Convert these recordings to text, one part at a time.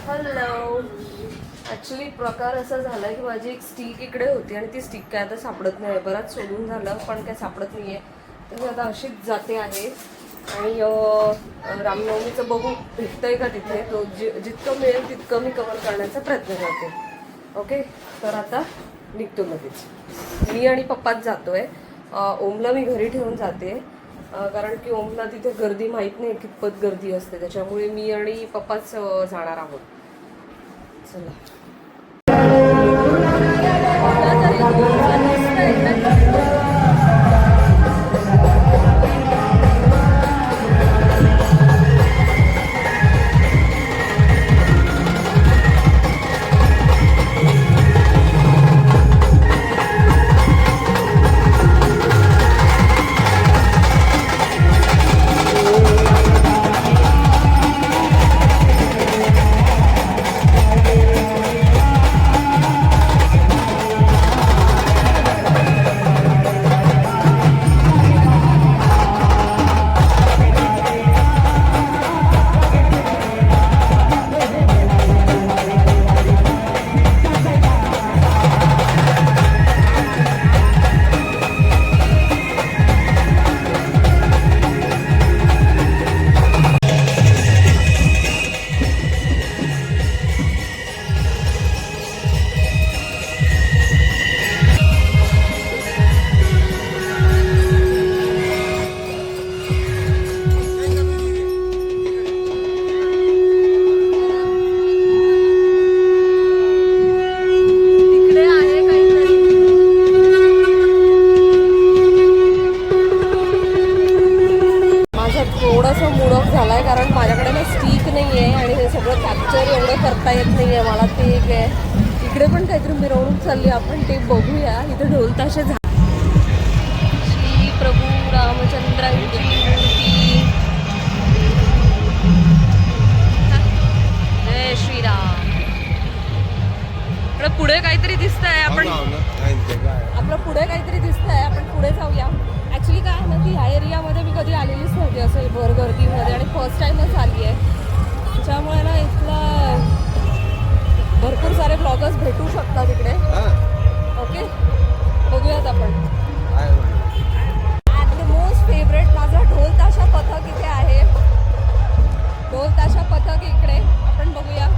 Hello. Actually प्रकार असा झाला की माझी एक स्टिक इकडे होती आणि ती स्टिक काय आता सापडत नाही. बराच शोधून झालं पण काय सापडत नाही आहे. तर मी आता अशीच जाते आहे आणि रामनवमीचं बघू भेटतंय का तिथे. तो जितकं मिळेल तितकं मी कव्हर करण्याचा प्रयत्न करते. ओके, तर आता निघतो लगेच. मी आणि पप्पाच जातोय. ओमला मी घरी ठेवून जाते कारण की ओमला तिथे गर्दी माहीत नाही कितपत गर्दी असते. त्याच्यामुळे मी आणि पप्पाच जाणार आहोत. चला. थोडंसं मूड ऑफ झाला आहे कारण माझ्याकडे ना स्टिक नाही आहे आणि हे सगळं कॅप्चर एवढं करता येत नाही आहे मला. ते एक आहे. इकडे पण काहीतरी मिरवणूक चालली, आपण ते बघूया. इथे ढोल ताशे श्री प्रभू रामचंद्रांची मूर्ती. जय श्रीराम. इकडे पुढे काहीतरी दिसतंय. आपलं पुढे काहीतरी दिसतंय, आपण पुढे जाऊया. ॲक्च्युली काय आहे ना की ह्या एरियामध्ये मी कधी आलेलीच नव्हती असं भर गर्दीमध्ये आणि फर्स्ट टाईमच आली आहे. त्याच्यामुळे ना इथला भरपूर सारे ब्लॉगर्स भेटू शकतात इकडे. ओके, बघूयात आपण. ॲट मोस्ट फेवरेट माझा ढोल ताशा पथक इथे आहे. ढोल ताशा पथक इकडे आपण बघूया.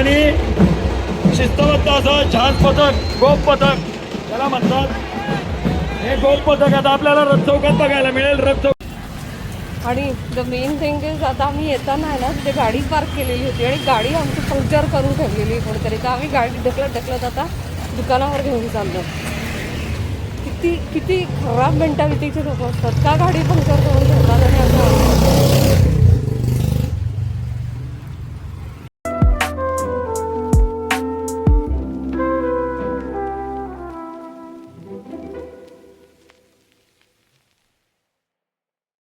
आणि शिस्तबद्ध असं झांज पथक, गोप पथक त्याला म्हणतात. हे गोप पथक आता आपल्याला रथ चौकात बघायला मिळेल. रथ चौक आणि द मेन थिंग इज आता आम्ही येताना आहे ना तिथे गाडी पार्क केलेली होती आणि गाडी आमची पंक्चर करून ठेवलेली कोणतरी. तर आम्ही गाडी ढकलत आता दुकानावर घेऊन चाललो. किती किती खराब मेंटॅलिटीचे लोक असतात का गाडी पंक्चर करून ठेवतात आणि असं